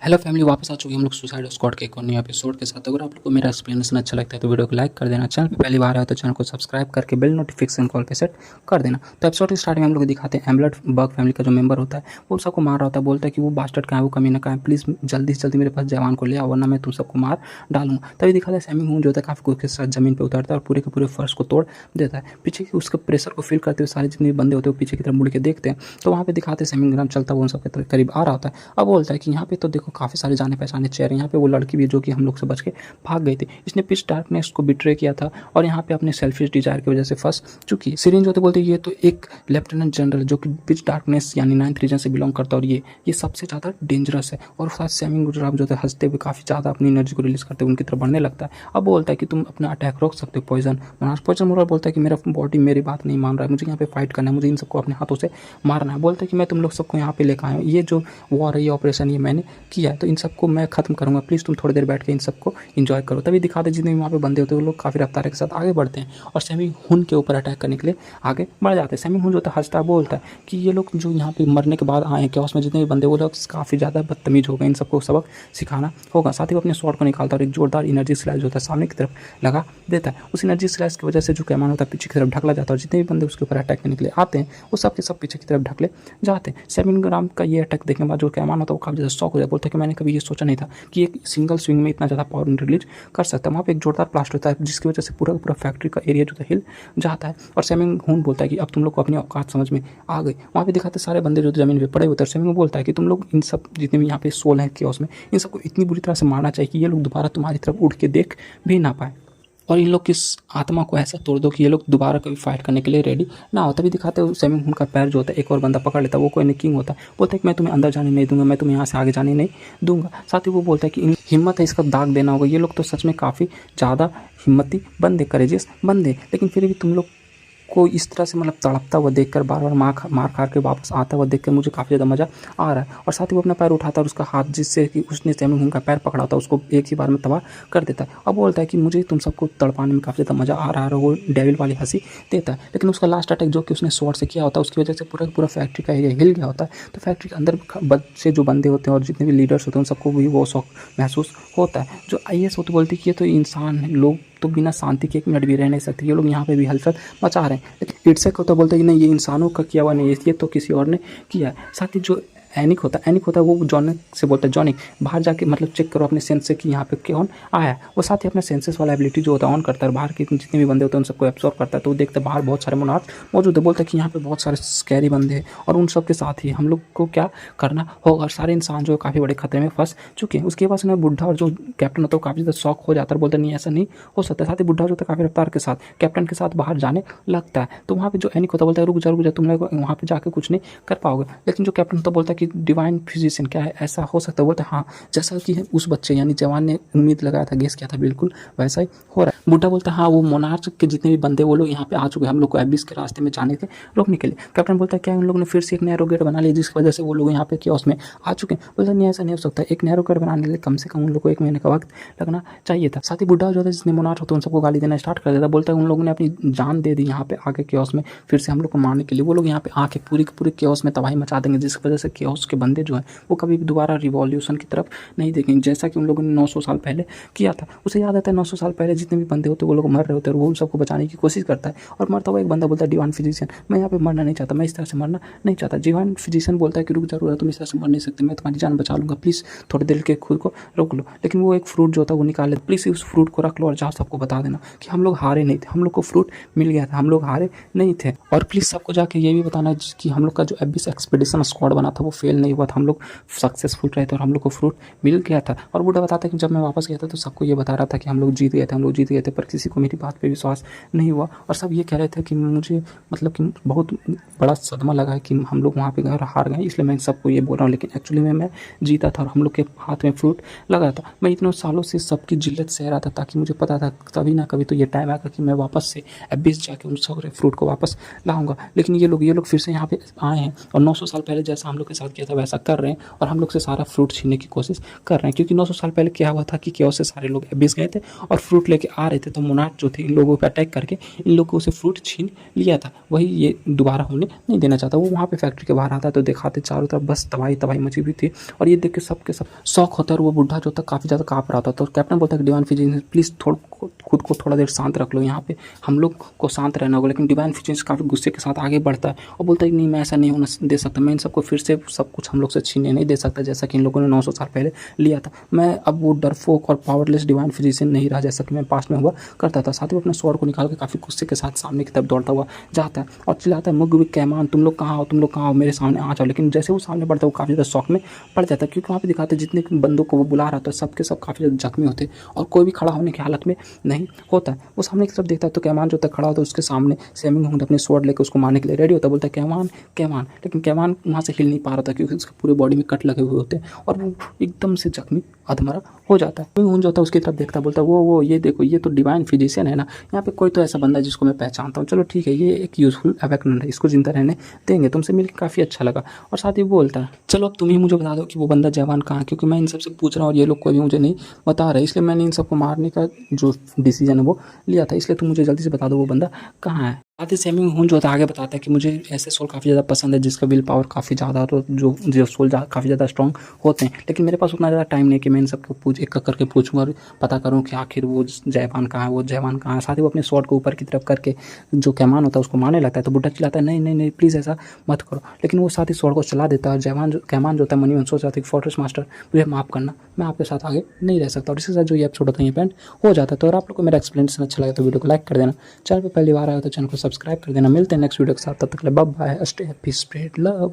Hello family, वापस आ चुके हैं हम लोग सुसाइड स्क्वाड के एक और नए एपिसोड के साथ। अगर आप लोग को मेरा एक्सप्लेनेशन अच्छा लगता है तो वीडियो को लाइक कर देना। चैनल पे पहली बार आया तो चैनल को सब्सक्राइब करके बेल नोटिफिकेशन कॉल पे सेट कर देना। तो एपिसोड के स्टार्ट में हम लोग दिखाते हैं एम्बलट बग फैमिली का जो मेंबर होता है वो सबको मार रहा होता है। बोलता है कि वो बास्टर्ड कहाँ है, वो कमीना कहाँ है, प्लीज़ जल्दी से जल्दी मेरे पास जवान को ले आओ वरना मैं तुम सबको मार डालूंगा। तभी दिखाता है सैमी हूँ जो होता है काफ़ी कुछ के साथ जमीन पर उतारता है और पूरे के पूरे फर्श को तोड़ देता है। पीछे की उसके प्रेशर को फील करते हुए सारे जितने भी बंदे होते हैं वो पीछे की तरफ मुड़ के देखते हैं तो वहाँ पे दिखाते हैं सैमी ग्राम चलता हुआ उन सबके करीब आ रहा होता है। अब बोलता है कि यहाँ पे तो देखो काफ़ी सारे जाने पहचाने चेहरे, यहाँ पे वो लड़की भी जो कि हम लोग से बच के भाग गई थी, इसने पिच डार्कनेस को बिट्रे किया था और यहाँ पे अपने सेल्फिश डिजायर की वजह से फंस चुकी है। सिरिंज होते बोलते ये तो एक लेफ्टिनेंट जनरल जो कि पिच डार्कनेस यानी 9th रीजन से बिलोंग करता है और ये सबसे ज़्यादा डेंजरस है। और साथ सैमी गुजराब जो है हंसते हुए काफ़ी ज़्यादा अपनी एनर्जी को रिलीज करते हुए उनकी तरफ बढ़ने लगता है। अब बोलता है कि तुम अपना अटैक रोक सकते हो पॉइजन मोनार्च बोलता है कि मेरा बॉडी मेरी बात नहीं मान रहा है, मुझे यहाँ पे फाइट करना है, मुझे इन सबको अपने हाथों से मारना है। बोलता है कि मैं तुम लोग सबको यहाँ पे लेकर आया हूँ, ये जो वॉर है ये ऑपरेशन ये मैंने किया है तो इन सबको मैं खत्म करूँगा, प्लीज़ तुम थोड़ी देर बैठ के इन सबको इन्जॉय करो। तभी दिखाते जितने भी वहाँ पे बंदे होते हैं वो लोग काफ़ी रफ्तार के साथ आगे बढ़ते हैं और सैमी हुन के ऊपर अटैक करने के लिए आगे बढ़ जाते हैं। सैमी हुन जो होता है हंसता बोलता है कि ये लोग जो यहाँ पे मरने के बाद आए हैं क्या उसमें जितने भी बंदे वो लोग काफ़ी ज़्यादा बदतमीज हो गए, इन सबको सबक सिखाना होगा। साथ ही वो अपने शॉट को निकालता है और एक जोरदार एनर्जी स्लैश जो होता है सामने की तरफ लगा देता है। उस एनर्जी स्लैश की वजह से जो कैमान होता है पीछे की तरफ ढकला जाता है और जितने भी बंदे उसके ऊपर अटैक करने के लिए आते हैं वो सब के सब पीछे की तरफ ढकले जाते हैं। सैमी ग्राम का ये अटैक देखने के बाद जो कैमान होता है वो काफ़ी ज़्यादा शॉक हो जाता है। बोलता है कि मैंने कभी ये सोचा नहीं था कि एक सिंगल स्विंग में इतना ज़्यादा पावर रिलीज कर सकता है। वहाँ पे एक जोरदार ब्लास्ट होता है जिसकी वजह से पूरा पूरा फैक्ट्री का एरिया जो है हिल जाता है और सैमिंग हून बोलता है कि अब तुम लोग को अपनी औकात समझ में आ गई। वहाँ पे दिखाते सारे बंदे जो जमीन पे पड़े होते हैं। सैमिंग बोलता है कि तुम लोग इन सब जितने भी यहाँ पे सोल हैं केओस में इन सबको इतनी बुरी तरह से मारना चाहिए कि ये लोग दोबारा तुम्हारी तरफ उड़ के देख भी ना पाए और इन लोग की आत्मा को ऐसा तोड़ दो कि ये लोग दोबारा कभी फाइट करने के लिए रेडी ना हो। तभी दिखाते हो सैमिंग हुन का पैर जो होता है एक और बंदा पकड़ लेता है, वो कोई नहीं किंग होता है। बोलता है कि मैं तुम्हें अंदर जाने नहीं दूंगा, मैं तुम्हें यहाँ से आगे जाने नहीं दूंगा। साथ ही वो बोलता है कि इन हिम्मत है इसका दाग देना होगा, ये लोग तो सच में काफ़ी ज़्यादा हिम्मती बंदे, करेजियस बंदे, लेकिन फिर भी तुम लोग को इस तरह से मतलब तड़पता हुआ देखकर बार बार मार खा के वापस आता हुआ देखकर मुझे काफ़ी ज़्यादा मज़ा आ रहा है। और साथ ही वो अपना पैर उठाता है और उसका हाथ जिससे कि उसने सैमिंग हुन का पैर पकड़ा होता है उसको एक ही बार में तबाह कर देता है। अब बोलता है कि मुझे तुम सबको तड़पाने में काफ़ी ज़्यादा मज़ा आ रहा है और वो डेविल वाली हंसी देता है। लेकिन उसका लास्ट अटैक जो कि उसने स्वॉर्ड से किया होता है उसकी वजह से पूरा पूरा फैक्ट्री का एरिया हिल गया होता है। तो फैक्ट्री के अंदर से जो बंदे होते हैं और जितने भी लीडर्स होते हैं उन सबको भी वो शौक महसूस होता है। जो IAS होती बोलती है कि ये तो इंसान है, लोग तो बिना शांति के एक मिनट भी रह नहीं सकते, ये लोग यहाँ पे भी हलचल मचा रहे हैं। लेकिन इट्सेक होता बोलते हैं कि नहीं ये इंसानों का किया हुआ नहीं है, ये तो किसी और ने किया है। साथ ही जो एनिक होता है वो जॉनिक से बोलता है जॉनिक बाहर जाके मतलब चेक करो अपने सेंस से कि यहाँ पे कौन आया है। वो साथ ही अपने सेंसेस वाला एबिलिटी जो होता है ऑन करता है, बाहर के जितने भी बंदे होते हैं उन सबको एब्सॉर्ब करता है। तो वो देखते हैं बाहर बहुत सारे मोनार्च मौजूद है। बोलता है कि यहाँ पे बहुत सारे स्कैरी बंदे हैं और उन सब के साथ ही हम लोग को क्या करना होगा और सारे इंसान जो काफ़ी बड़े खतरे में फंस चुके हैं। उसके बाद उन्हें बुढ़ा और जो कैप्टन होता है वो काफ़ी ज़्यादा शौक हो जाता है, बोलता नहीं ऐसा नहीं हो सकता। साथ ही बुढ़ा जो होता है काफ़ी रफ्तार के साथ कैप्टन के साथ बाहर जाने लगता है। तो वहाँ पे जो एनिक होता है बोलता है रुक जा तुम लोग वहाँ पे जाके कुछ नहीं कर पाओगे। लेकिन जो कैप्टन होता है बोलता है कि डिवाइन फिजिशियन क्या है, ऐसा हो सकता है? बोलता है हाँ, जैसा कि उस बच्चे यानी जवान ने उम्मीद लगाया था, गेस किया था, बिल्कुल वैसा ही हो रहा है। बुड्ढा बोलता है हाँ, वो मोनार्च के जितने भी बंदे वो लोग यहाँ पे आ चुके हैं हम लोग को एबिस के रास्ते में जाने के रोकने के लिए। कैप्टन बोलता है क्या उन लोगों ने फिर से एक नैरो गेट बना लिया जिसकी वजह से वो लोग यहाँ पे क्या उसमें आ चुके हैं? बोलता नहीं ऐसा नहीं हो सकता, एक नैरो गेट बनाने के लिए कम से कम उन लोग को 1 महीने का वक्त लगना चाहिए था। साथ ही बुड्ढा जो था जिसने मोनार्च होता है उन सबको गाली देना स्टार्ट कर देता। बोलता है उन लोगों ने अपनी जान दे दी यहाँ पे आके केओस में फिर से हम लोग को मारने के लिए। वो लोग यहाँ पे आके पूरी के पूरी केओस में तबाही मचा देंगे जिसकी वजह से केओस के बंदे जो हैं वो कभी भी दोबारा रिवॉल्यूशन की तरफ नहीं देखेंगे जैसा कि उन लोगों ने 900 साल पहले किया था। उसे याद आता है 900 साल पहले जितने भी बंदे होते हैं वो लोग मर रहे होते हैं और वो उन सबको बचाने की कोशिश करता है। और मरता हुआ एक बंदा बोलता है डिवाइन फिजिशियन मैं यहाँ पे मरना नहीं चाहता, मैं इस तरह से मरना नहीं चाहता। डिवाइन फिजिशियन बोलता है कि रुक जरूर है, तुम इस तरह से मर नहीं सकते, मैं तुम्हारी जान बचा लूँगा, प्लीज़ थोड़ी देर के खुद को रोक लो। लेकिन वो एक फ्रूट जो होता है वो निकाल ले, प्लीज़ उस फ्रूट को रख लो और जाओ सबको बता देना कि हम लोग हारे नहीं थे, हम लोग को फ्रूट मिल गया था, हम लोग हारे नहीं थे। और प्लीज़ सबको जाके ये भी बताना कि हम लोग का जो एबिस एक्सपीडिशन स्क्वाड बना था वो फेल नहीं हुआ था, हम लोग सक्सेसफुल रहे थे और हम लोग को फ्रूट मिल गया था। और बूढ़ा बताता है कि जब मैं वापस गया था तो सबको ये बता रहा था कि हम लोग जीत गए थे, पर किसी को मेरी बात पे विश्वास नहीं हुआ और सब ये कह रहे थे कि मुझे मतलब कि बहुत बड़ा सदमा लगा है कि हम लोग वहाँ पे गए और हार गए, इसलिए मैं सबको ये बोल रहा हूँ। लेकिन एक्चुअली में मैं जीता था और हम लोग के हाथ में फ्रूट लगा था। मैं इतने सालों से सबकी जिल्लत सह रहा था ताकि मुझे पता था कभी ना कभी तो ये टाइम आएगा कि मैं वापस से एबिस जाके उन सारे फ्रूट को वापस लाऊंगा। लेकिन ये लोग फिर से यहाँ पे आए हैं और 900 साल पहले जैसा हम लोग के साथ किया था वैसा कर रहे हैं और हम लोग से सारा फ्रूट छीनने की कोशिश कर रहे हैं। क्योंकि 900 साल पहले क्या हुआ था कि केओस से सारे लोग एबिस गए थे और फ्रूट लेके आ रहे थे, तो मोनार्क जो थे इन लोगों पर अटैक करके इन लोगों से फ्रूट छीन लिया था। वही ये दोबारा होने नहीं देना चाहता। वो वहाँ पे फैक्ट्री के बाहर आता है तो दिखाते चारों तरफ बस तबाही तबाही मची हुई थी और ये देख के सबके सब शौक होता है। और वो बुढ़ा जो था काफ़ी ज़्यादा काँप रहा था। तो कैप्टन बोलता है कि डिवाइन फिजिक्स प्लीज़ खुद को थोड़ा देर शांत रख लो, यहाँ पे हम लोग को शांत रहना होगा। लेकिन डिवाइन फिजिक्स काफ़ी गुस्से के साथ आगे बढ़ता है और बोलता है कि नहीं, मैं ऐसा नहीं होना दे सकता, मैं इन सबको फिर से सब कुछ हम लोग से छीनने नहीं दे सकता जैसा कि इन लोगों ने 900 साल पहले लिया था। मैं अब वो डरफोक और पावरलेस डिवाइन फिजिशियन नहीं रहा जैसा कि मैं पास्ट में हुआ करता था। साथ ही वो अपने स्वॉर्ड को निकाल के काफ़ी गुस्से के साथ सामने की तरफ दौड़ता हुआ जाता है और चिल्लाता है, मुग कैमान, तुम लोग कहाँ हो, तुम लोग कहाँ हो, मेरे सामने आ जाओ। लेकिन जैसे वो सामने बढ़ता है वो काफ़ी ज़्यादा शौक में पड़ जाता है, क्योंकि वहाँ पे दिखाते जितने बंदों को वो बुला रहा था सब के सब काफ़ी ज़्यादा जख्मी होते और कोई भी खड़ा होने की हालत में नहीं होता है। वो सामने की तरफ देखता है तो कैमान जो तक खड़ा होता है उसके सामने सेमिंग होंड अपने स्वॉर्ड लेकर उसको मारने के लिए रेडी होता है। बोलता है कैमान कैमान, लेकिन कैमान वहाँ से हिल नहीं पा रहा था क्योंकि उसके पूरे बॉडी में कट लगे हुए होते हैं और वो एकदम से जख्मी अधमरा हो जाता है। सेमिंग जो होता है उसकी तरफ देखता है, बोलता है वो ये देखो, ये तो डिवाइन फिजिशियन है ना, यहाँ पे कोई तो ऐसा बंदा है जिसको मैं पहचानता हूँ। चलो ठीक है, ये एक यूजफुल अवेकनर है, इसको जिंदा रहने देंगे, तुमसे मिलकर काफ़ी अच्छा लगा। और साथ ही बोलता है चलो अब तुम ही मुझे बता दो कि वो बंदा जवान कहाँ है, क्योंकि मैं इन सबसे पूछ रहा हूँ और ये लोग कोई भी मुझे नहीं बता रहे, इसलिए मैंने इन सबको मारने का जो डिसीजन है वो लिया था। इसलिए तुम मुझे जल्दी से बता दो वो बंदा कहाँ है। साथ ही सेमिंग हुन जो था आगे बताता है कि मुझे ऐसे सोल काफ़ी ज़्यादा पसंद है जिसका विल पावर काफ़ी ज़्यादा, तो जो सोल काफ़ी ज़्यादा स्ट्रॉन्ग होते हैं। लेकिन मेरे पास उतना ज़्यादा टाइम नहीं कि मैं इन सबको एक एक करके पूछूँ और पता करूँ कि आखिर वो जयवान कहाँ है, वो जयवान कहाँ है। साथ ही वो अपने स्वॉर्ड को ऊपर की तरफ करके जो कैमान होता है उसको मारने लगता है, तो बुढ़ा चिल्लाता है नहीं नहीं नहीं प्लीज़ ऐसा मत करो। लेकिन वो साथ ही स्वॉर्ड को चला देता है और कैमान जो होता है मनी मन सोच रहा था कि फोर्ट्रेस मास्टर मुझे माफ़ करना, मैं आपके साथ आगे नहीं रह सकता। और इसके साथ जो ये एपिसोड होता है ये पेंड हो जाता है। तो अगर आप लोग को मेरा एक्सप्लेनेशन अच्छा लगा तो वीडियो को लाइक कर देना, चैनल पर पहली बार आया तो चैनल को सब्सक्राइब कर देना। मिलते हैं नेक्स्ट वीडियो के साथ, तब तक bye bye, stay happy, spread love.